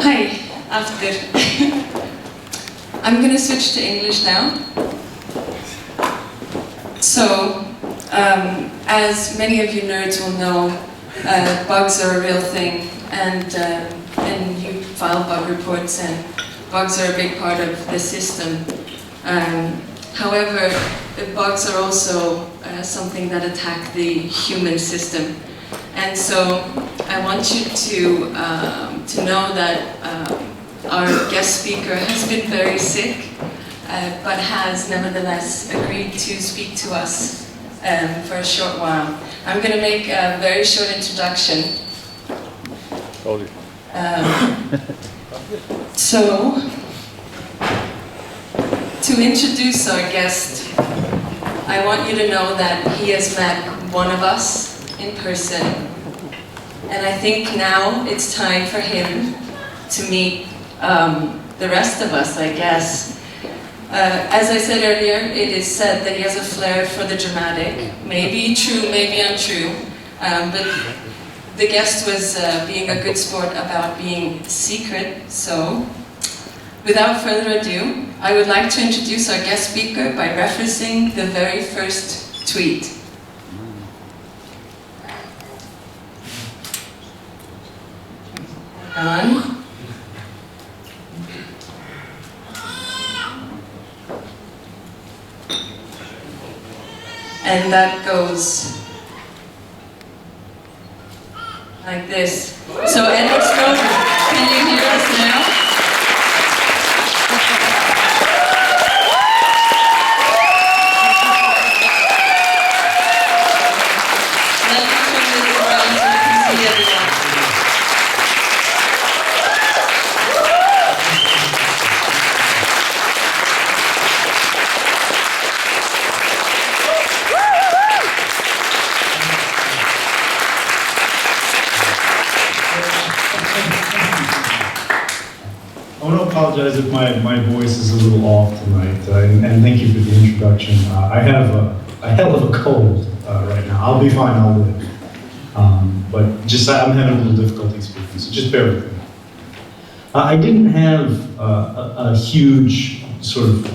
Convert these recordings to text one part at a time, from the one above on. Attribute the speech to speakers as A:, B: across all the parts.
A: Hi, after. I'm going to switch to English now. So, as many of you nerds will know, bugs are a real thing, and you file bug reports, and bugs are a big part of the system. However, bugs are also something that attack the human system. And so I want you to know that our guest speaker has been very sick, but has nevertheless agreed to speak to us for a short while. I'm going to make a very short introduction. So, to introduce our guest, I want you to know that he has met one of us in person, and I think now it's time for him to meet the rest of us, I guess. As I said earlier, it is said that he has a flair for the dramatic. Maybe true, maybe untrue, but the guest was being a good sport about being secret, so without further ado, I would like to introduce our guest speaker by referencing the very first tweet. On. And that goes like this. So Edward Snowden, can you hear us now? Let me turn this around so you can see everyone.
B: I want to apologize if my voice is a little off tonight, and thank you for the introduction. I have a hell of a cold right now. I'll be fine, I'll live. But I'm having a little difficulty speaking, so just bear with me. I didn't have a huge sort of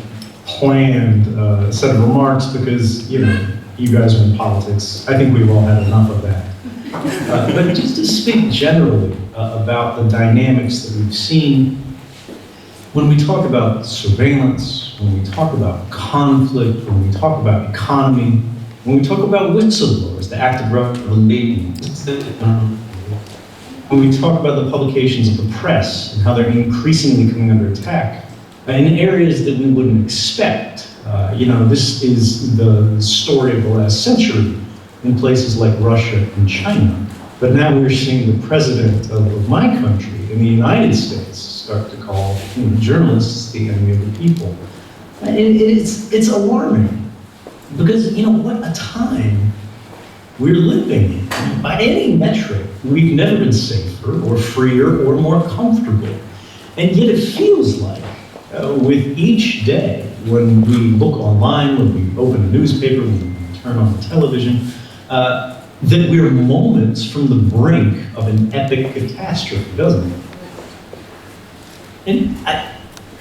B: planned set of remarks because, you know, you guys are in politics. I think we've all had enough of that. But just to speak generally about the dynamics that we've seen when we talk about surveillance, when we talk about conflict, when we talk about economy, when we talk about whistleblowers, the act of revelation, when we talk about the publications of the press and how they're increasingly coming under attack in areas that we wouldn't expect. You know, this is the story of the last century in places like Russia and China. But now we're seeing the president of my country, in the United States, start to call journalists the enemy of the people. And it's alarming, because you know what a time we're living in. By any metric, we've never been safer or freer or more comfortable. And yet it feels like with each day, when we look online, when we open a newspaper, when we turn on the television, that we're moments from the brink of an epic catastrophe, doesn't it?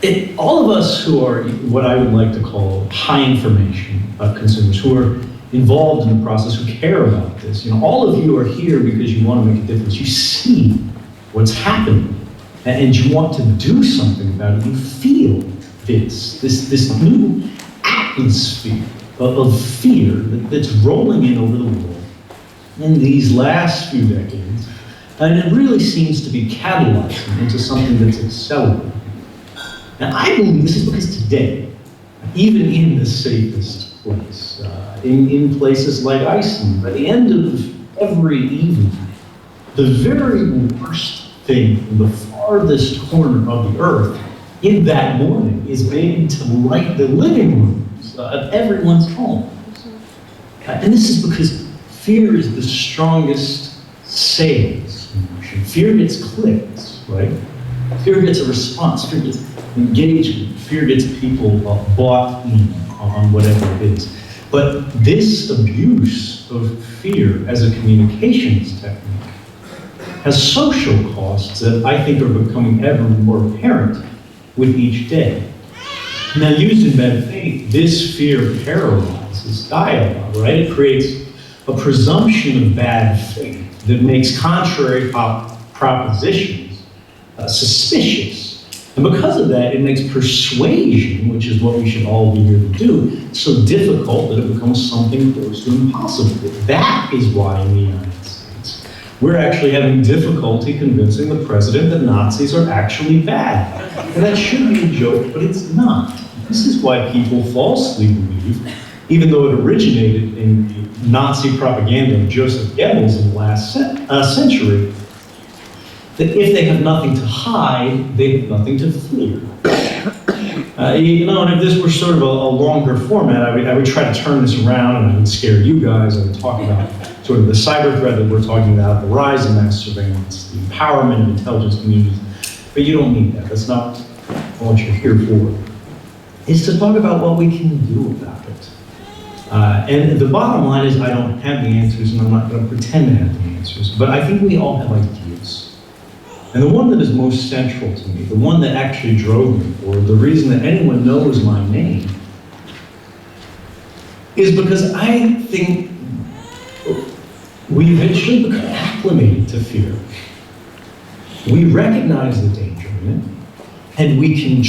B: And all of us who are what I would like to call high information consumers, who are involved in the process, who care about this, you know, all of you are here because you want to make a difference. You see what's happening, and you want to do something about it. You feel this new atmosphere of fear that's rolling in over the world in these last few decades, and it really seems to be catalyzing into something that's accelerating. Now, I believe this is because today, even in the safest place, in places like Iceland, by the end of every evening, the very worst thing in the farthest corner of the earth in that morning is made to light the living rooms of everyone's home. And this is because fear is the strongest sales emotion. Fear gets clicks, right? Fear gets a response, fear gets engagement, fear gets people bought in on whatever it is. But this abuse of fear as a communications technique has social costs that I think are becoming ever more apparent with each day. Now, used in bad faith, this fear paralyzes dialogue, right? It creates a presumption of bad faith that makes contrary propositions suspicious. And because of that, it makes persuasion, which is what we should all be here to do, so difficult that it becomes something close to impossible. That is why in the United States, we're actually having difficulty convincing the president that Nazis are actually bad. And that should be a joke, but it's not. This is why people falsely believe, even though it originated in the Nazi propaganda of Joseph Goebbels in the last century, that if they have nothing to hide, they have nothing to fear. And if this were sort of a longer format, I would try to turn this around and I would scare you guys. I would talk about sort of the cyber threat that we're talking about, the rise of mass surveillance, the empowerment of intelligence communities. But you don't need that. That's not what you're here for. It's to talk about what we can do about it. And the bottom line is I don't have the answers and I'm not going to pretend to have the answers, but I think we all have ideas. And the one that is most central to me, the one that actually drove me forward, the reason that anyone knows my name, is because I think we eventually become acclimated to fear. We recognize the danger in it, and we can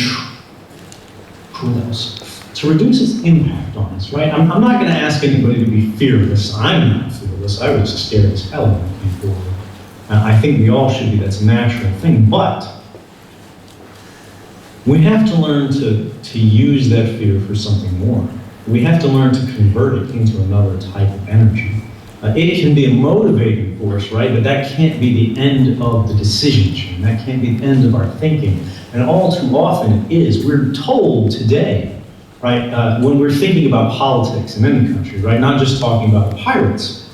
B: to reduce its impact on us, right? I'm not going to ask anybody to be fearless. I'm not fearless. I was scared as hell before. I think we all should be. That's a natural thing. But we have to learn to use that fear for something more. We have to learn to convert it into another type of energy. It can be a motivating force, right? But that can't be the end of the decision chain. That can't be the end of our thinking. And all too often it is. We're told today, right, when we're thinking about politics in any country, right, not just talking about the pirates,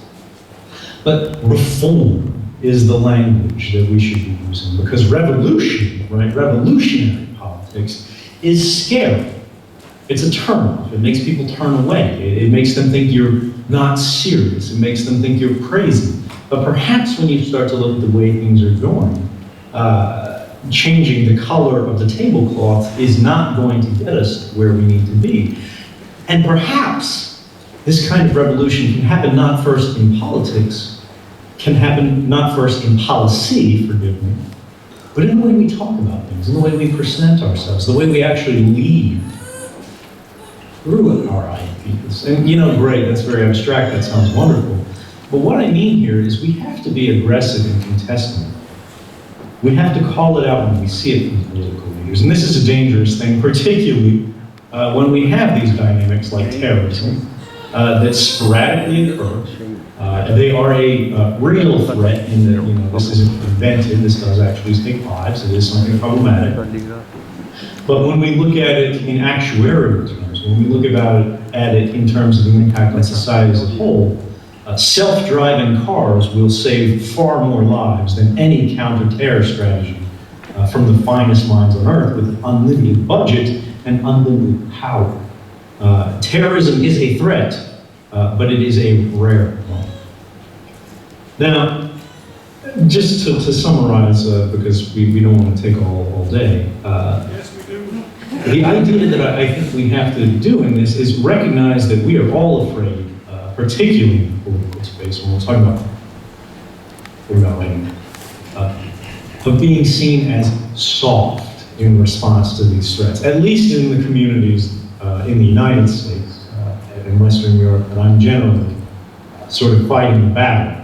B: but reform is the language that we should be using, because revolution, right, revolutionary politics is scary. It's a turnoff. It makes people turn away. It makes them think you're not serious. It makes them think you're crazy. But perhaps when you start to look at the way things are going, changing the color of the tablecloth is not going to get us where we need to be. And perhaps this kind of revolution can happen not first in politics, can happen not first in policy, forgive me, but in the way we talk about things, in the way we present ourselves, the way we actually lead through our ideas. And great, that's very abstract, that sounds wonderful. But what I mean here is we have to be aggressive in contesting it. We have to call it out when we see it from political leaders. And this is a dangerous thing, particularly when we have these dynamics like terrorism that sporadically occur. They are a real threat in that, this isn't invented, this does actually take lives, it is something problematic. But when we look at it in actuarial terms, when we look at it in terms of the impact on society as a whole, self-driving cars will save far more lives than any counter-terror strategy from the finest minds on earth with unlimited budget and unlimited power. Terrorism is a threat, but it is a rare one. Now, just to summarize, because we don't want to take all day,
C: Yes, we do.
B: the idea that I think we have to do in this is recognize that we are all afraid, particularly in the political space, when we're talking about writing, of being seen as soft in response to these threats, at least in the communities in the United States and in Western Europe that I'm generally sort of fighting the battle.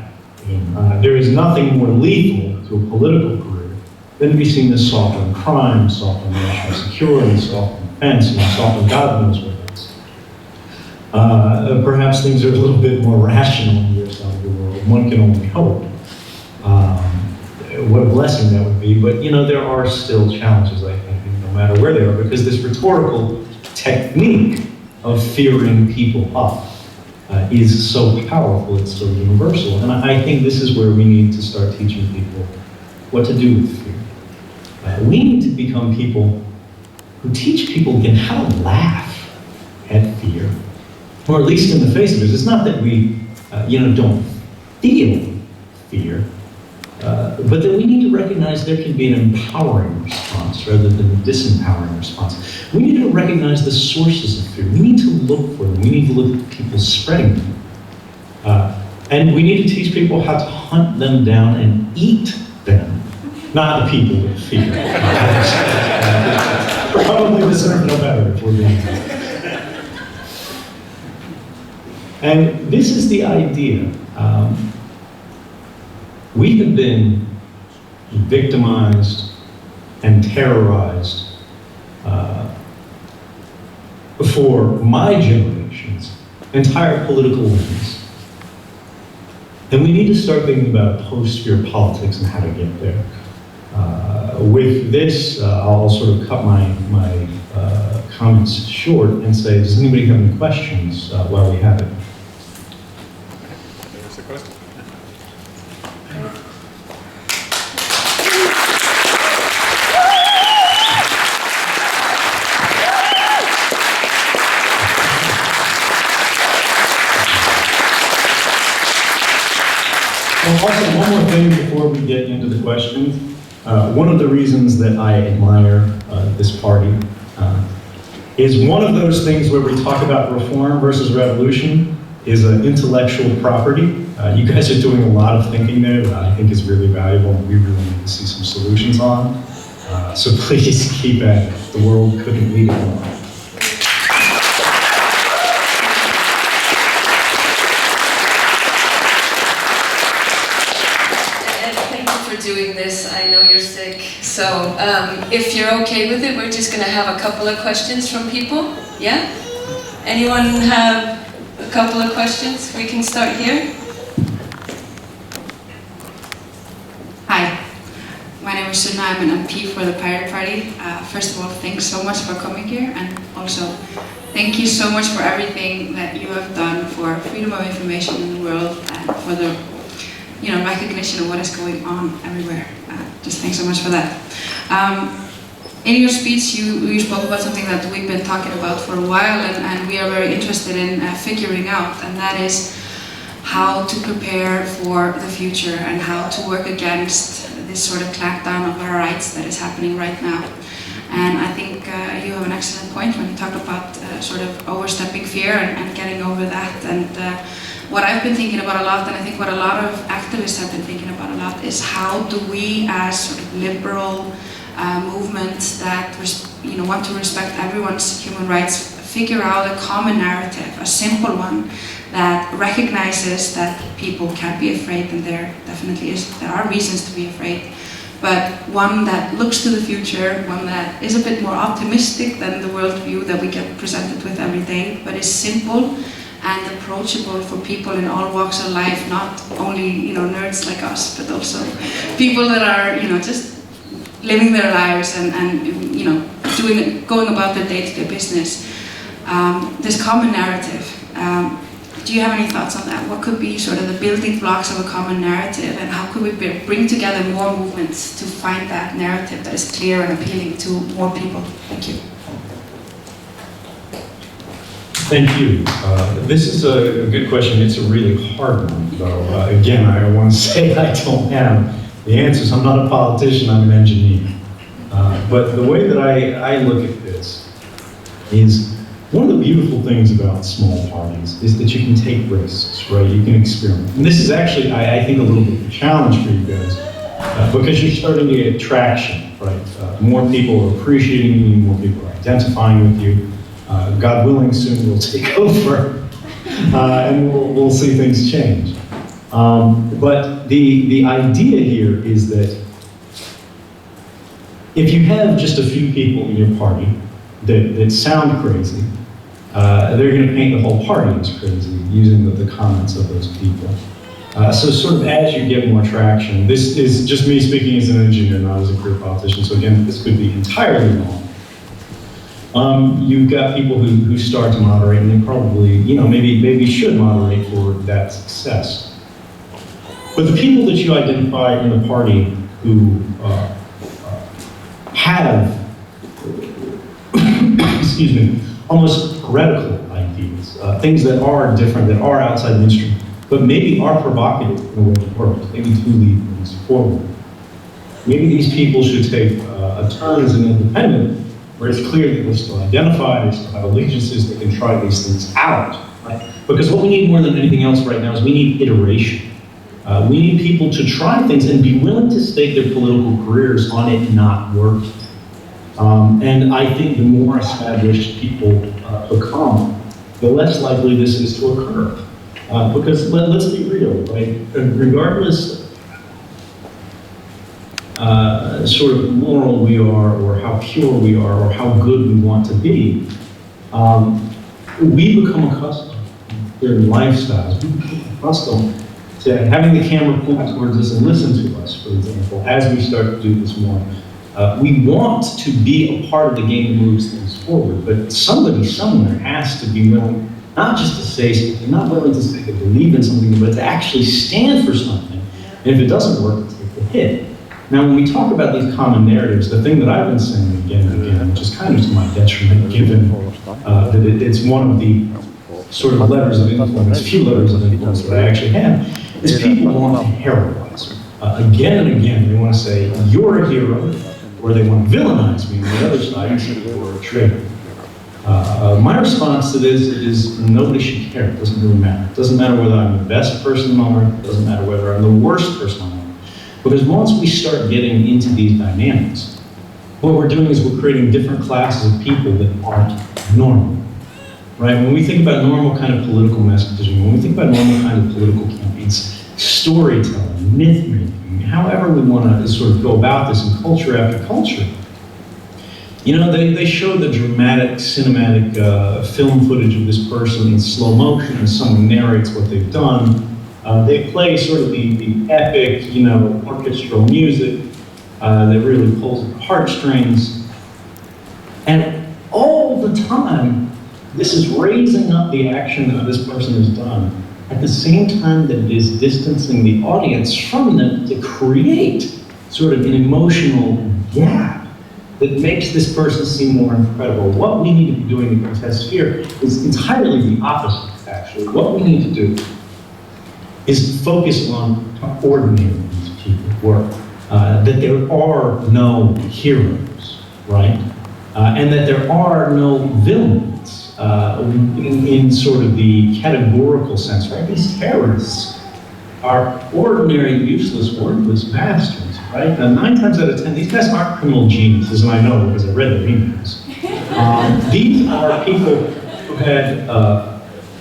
B: There is nothing more lethal to a political career than to be seen as soft on crime, soft on national security, soft on defense, and soft on God knows what else. Perhaps things are a little bit more rational in your side of the world. One can only hope. What a blessing that would be. But there are still challenges, I think, no matter where they are, because this rhetorical technique of fearing people up is so powerful, it's so universal. And I think this is where we need to start teaching people what to do with fear. We need to become people who teach people again how to laugh at fear, or at least in the face of it. It's not that we, don't feel fear, But then we need to recognize there can be an empowering response rather than a disempowering response. We need to recognize the sources of fear. We need to look for them. We need to look at people spreading them. And we need to teach people how to hunt them down and eat them, not the people with fear. Probably deserve no better if we're being honest. And this is the idea. We have been victimized and terrorized for my generation's entire political lives. And we need to start thinking about post-fear politics and how to get there. With this, I'll sort of cut my comments short and say, does anybody have any questions while we have it?
C: There's a question.
B: Well, also, one more thing before we get into the questions. One of the reasons that I admire this party is one of those things where we talk about reform versus revolution is an intellectual property. You guys are doing a lot of thinking there that I think is really valuable and we really need to see some solutions on. So please keep at it. The world couldn't need it more.
A: Doing this, I know you're sick, so if you're okay with it, we're just going to have a couple of questions from people. Yeah? Anyone have a couple of questions? We can start here.
D: Hi, my name is Sunna. I'm an MP for the Pirate Party. First of all, thanks so much for coming here, and also thank you so much for everything that you have done for freedom of information in the world and for the recognition of what is going on everywhere. Just thanks so much for that. In your speech, you spoke about something that we've been talking about for a while, and we are very interested in figuring out, and that is how to prepare for the future and how to work against this sort of clampdown of our rights that is happening right now. And I think you have an excellent point when you talk about sort of overstepping fear and getting over that. And what I've been thinking about a lot, and I think what a lot of activists have been thinking about a lot, is how do we, as sort of liberal movements that want to respect everyone's human rights, figure out a common narrative, a simple one that recognizes that people can be afraid, and there are reasons to be afraid, but one that looks to the future, one that is a bit more optimistic than the worldview that we get presented with every day, but is simple and approachable for people in all walks of life, not only nerds like us, but also people that are just living their lives and going about their day-to-day business. This common narrative. Do you have any thoughts on that? What could be sort of the building blocks of a common narrative, and how could we bring together more movements to find that narrative that is clear and appealing to more people? Thank you.
B: Thank you. This is a good question. It's a really hard one, though. Again, I want to say I don't have the answers. I'm not a politician, I'm an engineer. But the way that I look at this is one of the beautiful things about small parties is that you can take risks, right? You can experiment. And this is actually, I think, a little bit of a challenge for you guys because you're starting to get traction, right? More people are appreciating you, more people are identifying with you. God willing, soon we'll take over and we'll see things change. But the idea here is that if you have just a few people in your party that sound crazy, they're going to paint the whole party as crazy using the comments of those people. So sort of as you get more traction, this is just me speaking as an engineer, not as a career politician, so again, this could be entirely wrong. You've got people who start to moderate, and they probably, maybe should moderate for that success. But the people that you identify in the party who have, excuse me, almost heretical ideas, things that are different, that are outside the mainstream, But maybe our provocative in a way works. Maybe to lead things forward. Maybe these people should take a turn as an independent, where it's clear that they're still identified, they still have allegiances, they can try these things out. Right? Because what we need more than anything else right now is we need iteration. We need people to try things and be willing to stake their political careers on it not working. And I think the more established people become, the less likely this is to occur. Because let's be real, right? Regardless sort of moral we are, or how pure we are, or how good we want to be, we become accustomed to their lifestyles. We become accustomed to having the camera point towards us and listen to us, for example, as we start to do this more. We want to be a part of the game that moves things forward, but somebody somewhere has to be willing, not just to say something, not willing to say they believe in something, but to actually stand for something. And if it doesn't work, take the hit. Now, when we talk about these common narratives, the thing that I've been saying again and again, which is kind of to my detriment, given that it's one of the sort of levers of influence, few levers of influence that I actually have, is people want to heroize. Again and again, they want to say, you're a hero, or they want to villainize me on the other side and say, you're a traitor. My response to this is nobody should care. It doesn't really matter. It doesn't matter whether I'm the best person on earth. It doesn't matter whether I'm the worst person on earth. Because once we start getting into these dynamics, what we're doing is we're creating different classes of people that aren't normal. Right? When we think about normal kind of political messaging, when we think about normal kind of political campaigns, storytelling, myth making, however we want to sort of go about this in culture after culture, you know, they show the dramatic, cinematic film footage of this person in slow motion as someone narrates what they've done. They play sort of the epic, you know, orchestral music that really pulls at the heartstrings. And all the time, this is raising up the action that this person has done at the same time that it is distancing the audience from them to create sort of an emotional gap that makes this person seem more incredible. What we need to be doing to protest fear is entirely the opposite, actually. What we need to do is focus on how ordinary these people were. That there are no heroes, right? And that there are no villains in sort of the categorical sense, right? These terrorists are ordinary, useless, worthless bastards, right? Now, 9 times out of 10, these guys aren't criminal geniuses, and I know because I read their emails. These are people who had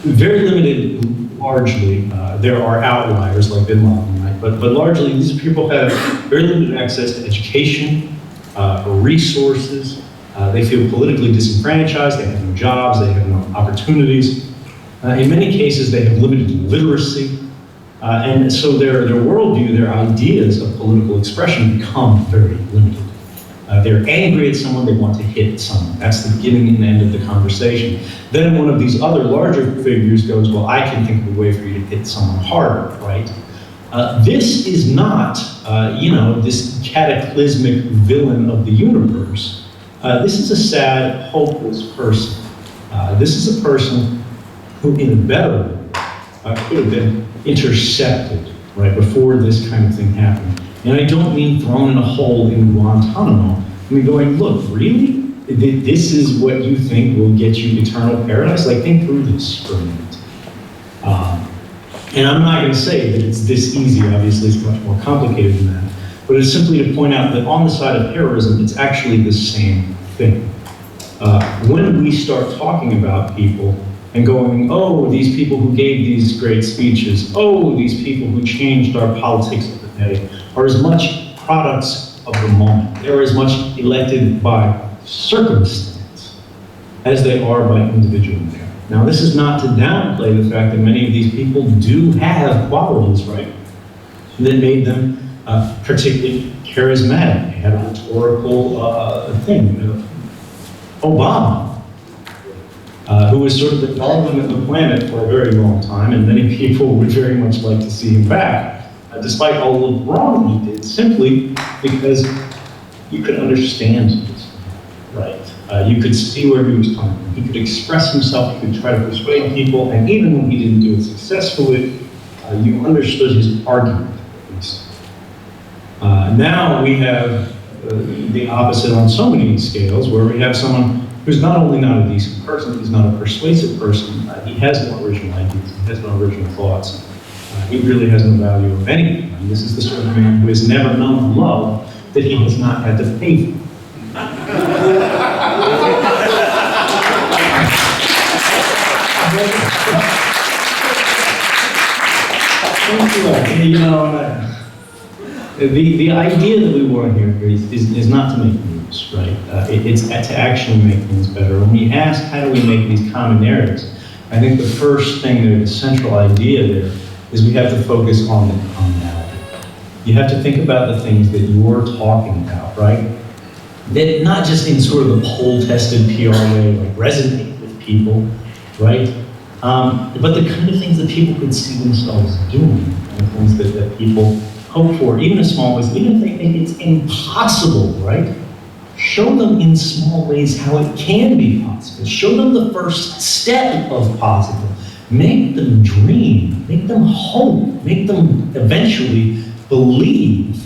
B: very limited, largely, there are outliers like Bin Laden, right? But largely, these people have very limited access to education, resources. They feel politically disenfranchised, they have no jobs, they have no opportunities. In many cases, they have limited literacy. And so their worldview, their ideas of political expression become very limited. They're angry at someone, they want to hit someone. That's the beginning and end of the conversation. Then one of these other larger figures goes, well, I can think of a way for you to hit someone harder, right? This is not, you know, this cataclysmic villain of the universe. This is a sad, hopeless person. This is a person who, in a better way, could have been intercepted, right, before this kind of thing happened. And I don't mean thrown in a hole in Guantanamo. I mean going, look, really? This is what you think will get you eternal paradise? Like, think through this for a minute. And I'm not going to say that it's this easy. Obviously, it's much more complicated than that. But it's simply to point out that on the side of terrorism, it's actually the same thing. When we start talking about people and going, oh, these people who gave these great speeches, oh, these people who changed our politics of the day, are as much products of the moment. They're as much elected by circumstance as they are by individual merit. Now, this is not to downplay the fact that many of these people do have qualities, right, that made them particularly charismatic. They had a rhetorical thing. Obama, who was sort of the darling of the planet for a very long time, and many people would very much like to see him back, despite all the wrong he did, simply because you could understand this, right? You could see where he was coming from. He could express himself, he could try to persuade people, and even when he didn't do it successfully, you understood his argument, at least. Now we have the opposite on so many scales, where we have someone who's not only not a decent person, he's not a persuasive person, he has no original ideas, he has no original thoughts, he really has no value of anything. And this is the sort of man who has never known the love that he has not had to pay for. You know, the idea that we want here is not to make news, right? It's to actually make things better. When we ask, how do we make these common narratives? I think the first thing, the central idea there, is we have to focus on the commonality. You have to think about the things that you're talking about, right? That not just in sort of the poll-tested PR way, like resonate with people, right? But the kind of things that people could see themselves doing, and things that people hope for, even in small ways, even if they think it's impossible, right? Show them in small ways how it can be possible. Show them the first step of possible. Make them dream, make them hope, make them eventually believe,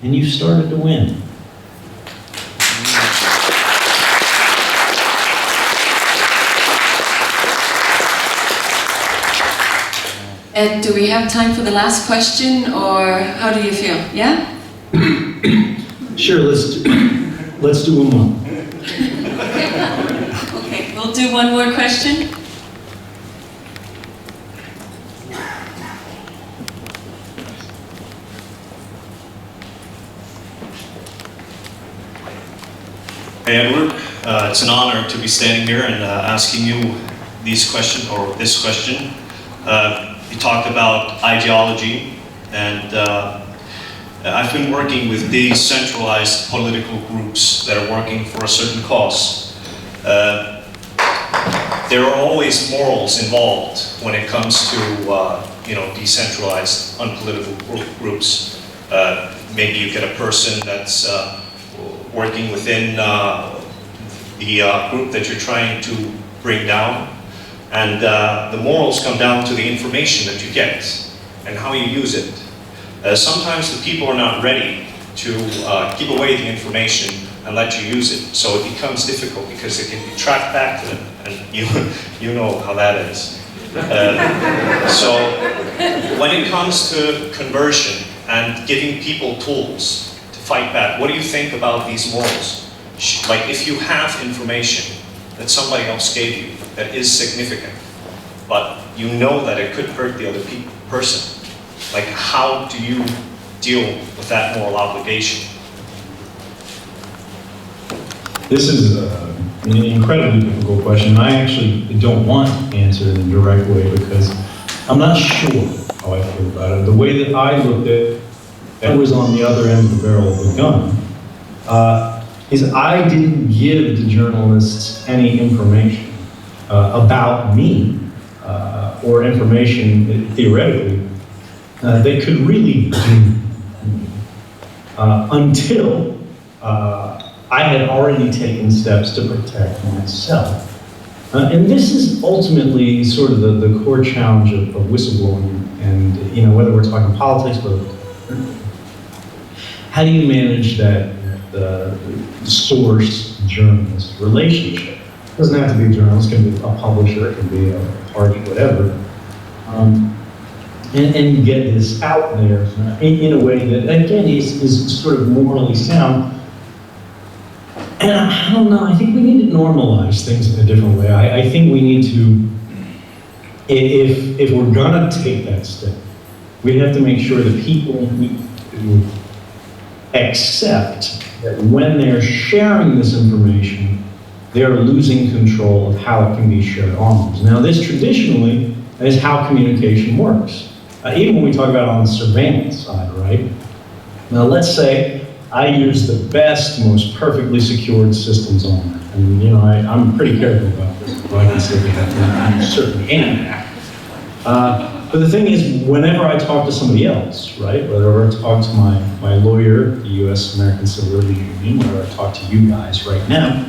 B: and you've started to win.
A: Ed, do we have time for the last question, or how do you feel? Yeah?
B: Sure, let's do one more.
A: Okay, we'll do one more question.
C: Hey Edward, it's an honor to be standing here and asking you this question. You talked about ideology, and I've been working with decentralized political groups that are working for a certain cause. There are always morals involved when it comes to decentralized, unpolitical groups. Maybe you get a person that's working within the group that you're trying to bring down. And the morals come down to the information that you get and how you use it. Sometimes the people are not ready to give away the information and let you use it. So it becomes difficult because it can be tracked back to them, and you know how that is. So when it comes to conversion and giving people tools to fight back, what do you think about these morals? Like if you have information that somebody else gave you that is significant, but you know that it could hurt the other person, like how do you deal with that moral obligation?
B: This is an incredibly difficult question. I actually don't want to answer it in a direct way because I'm not sure how I feel about it. The way that I looked at it, that was on the other end of the barrel of the gun, is I didn't give the journalists any information about me, or information that theoretically they could really do until I had already taken steps to protect myself. And this is ultimately sort of the core challenge of whistleblowing, and whether we're talking politics, how do you manage that source-journalist relationship? It doesn't have to be a journalist, it can be a publisher, it can be a party, whatever. And get this out there in a way that, again, is sort of morally sound. And I don't know, I think we need to normalize things in a different way. I think we need to, if we're gonna take that step, we have to make sure that people accept that when they're sharing this information, they're losing control of how it can be shared onwards. Now, this traditionally is how communication works. Even when we talk about it on the surveillance side, right? Now, let's say I use the best, most perfectly secured systems on that. And I'm pretty careful about this, so I can say that I certainly am. But the thing is, whenever I talk to somebody else, right, whether I talk to my lawyer, the U.S. American Civil Liberties Union, or I talk to you guys right now,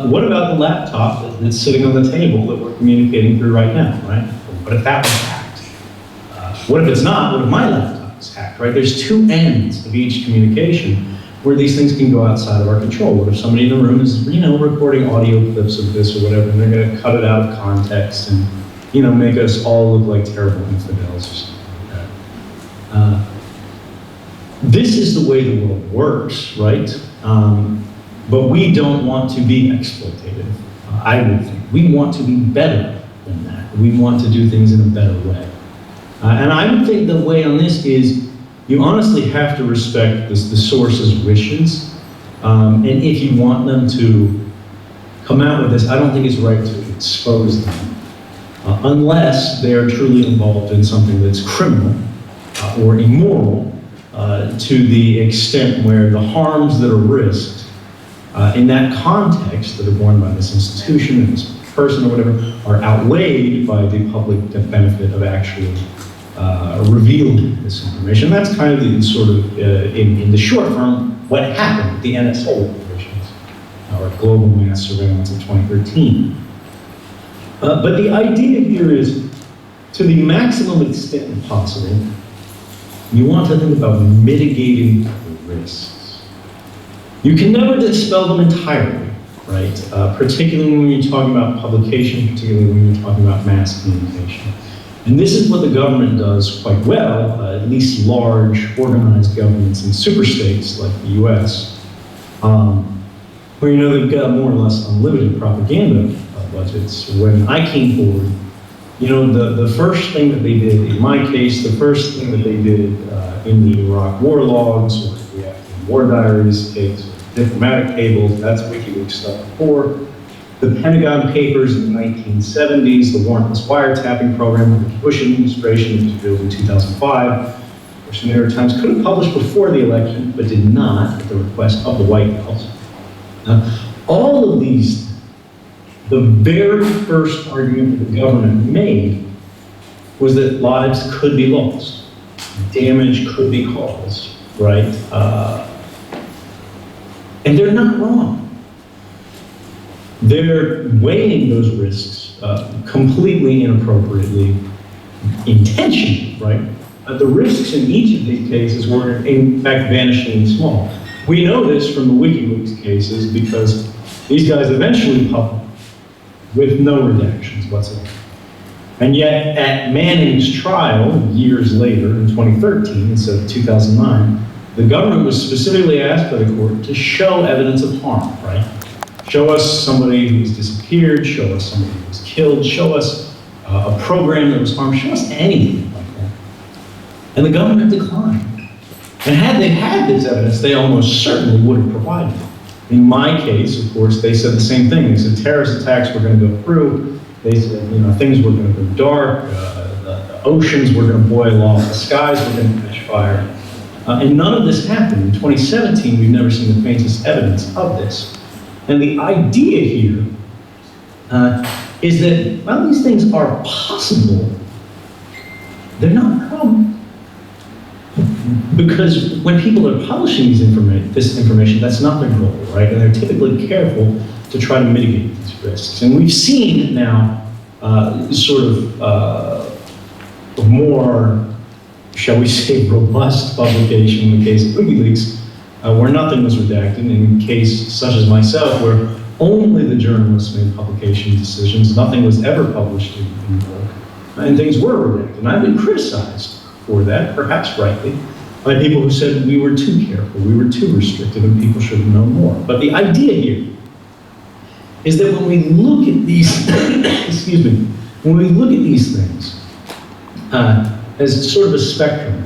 B: what about the laptop that's sitting on the table that we're communicating through right now, right? What if that was hacked? What if it's not? What if my laptop is hacked, right? There's two ends of each communication where these things can go outside of our control. What if somebody in the room is, recording audio clips of this or whatever, and they're gonna cut it out of context and, make us all look like terrible infidels or something like that. This is the way the world works, right? But we don't want to be exploitative, I would think. We want to be better than that. We want to do things in a better way. And I would think the way on this is you honestly have to respect the source's wishes. And if you want them to come out with this, I don't think it's right to expose them. Unless they are truly involved in something that's criminal or immoral to the extent where the harms that are risked in that context that are borne by this institution or this person or whatever are outweighed by the public benefit of actually revealing this information. That's kind of the sort of, in the short term, what happened with the NSO operations, or global mass surveillance of 2013. But the idea here is, to the maximum extent possible, you want to think about mitigating the risks. You can never dispel them entirely, right? Particularly when you're talking about publication, particularly when you're talking about mass communication. And this is what the government does quite well, at least large, organized governments in superstates like the US, where they've got more or less unlimited propaganda budgets. When I came forward, the first thing that they did, in my case, the first thing that they did in the Iraq war logs, or the Afghan war diaries case, diplomatic cables, that's WikiLeaks stuff before. The Pentagon Papers in the 1970s, the warrantless wiretapping program of the Bush administration, which was revealed in 2005, which the New York Times could have published before the election, but did not at the request of the White House. All of these, the very first argument that the government made was that lives could be lost, damage could be caused, right? And they're not wrong. They're weighing those risks completely inappropriately, intentionally, right? The risks in each of these cases were, in fact, vanishingly small. We know this from the WikiLeaks cases because these guys eventually published with no redactions whatsoever. And yet, at Manning's trial, years later, in 2013, instead of 2009, the government was specifically asked by the court to show evidence of harm, right? Show us somebody who was disappeared, show us somebody who was killed, show us a program that was harmed, show us anything like that. And the government declined. And had they had this evidence, they almost certainly would have provided it. In my case, of course, they said the same thing. They said terrorist attacks were going to go through. They said, things were going to go dark, the oceans were going to boil off, the skies were going to catch fire. And none of this happened. In 2017, we've never seen the faintest evidence of this. And the idea here is that while these things are possible, they're not probable. Because when people are publishing this information, that's not their goal, right? And they're typically careful to try to mitigate these risks. And we've seen now more, shall we say, robust publication in the case of WikiLeaks, where nothing was redacted, and in a case such as myself, where only the journalists made publication decisions, nothing was ever published in the book, and things were redacted. And I've been criticized for that, perhaps rightly, by people who said we were too careful, we were too restrictive, and people should have known more. But the idea here is that when we look at these, when we look at these things as sort of a spectrum,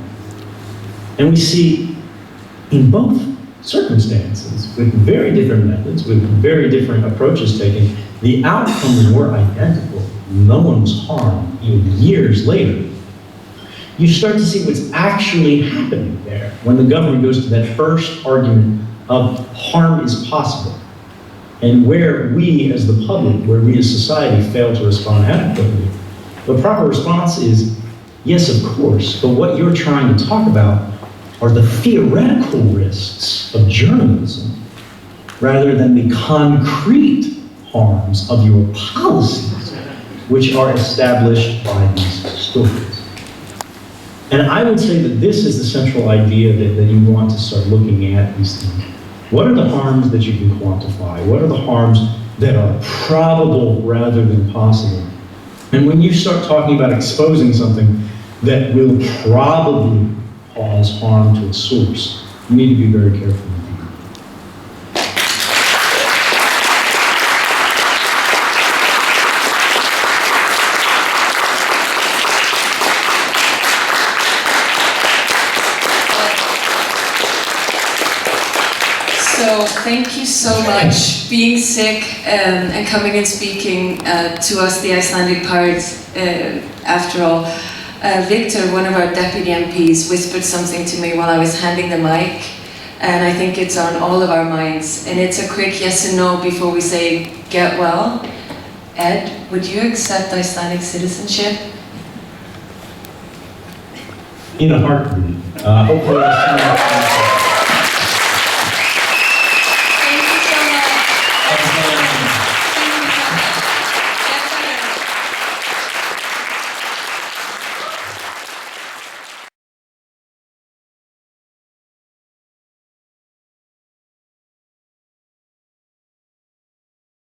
B: and we see in both circumstances, with very different methods, with very different approaches taken, the outcomes were identical. No one was harmed, even years later. You start to see what's actually happening there when the government goes to that first argument of harm is possible. And where we as the public, where we as society fail to respond adequately, the proper response is, yes, of course, but what you're trying to talk about are the theoretical risks of journalism rather than the concrete harms of your policies, which are established by these stories. And I would say that this is the central idea that you want to start looking at these things. What are the harms that you can quantify? What are the harms that are probable rather than possible? And when you start talking about exposing something that will probably cause harm to its source, you need to be very careful.
A: So thank you so much being sick and coming and speaking to us, the Icelandic pirates, after all. Victor, one of our deputy MPs, whispered something to me while I was handing the mic, and I think it's on all of our minds. And it's a quick yes and no before we say get well. Ed, would you accept Icelandic citizenship?
B: In a heartbeat. Hopefully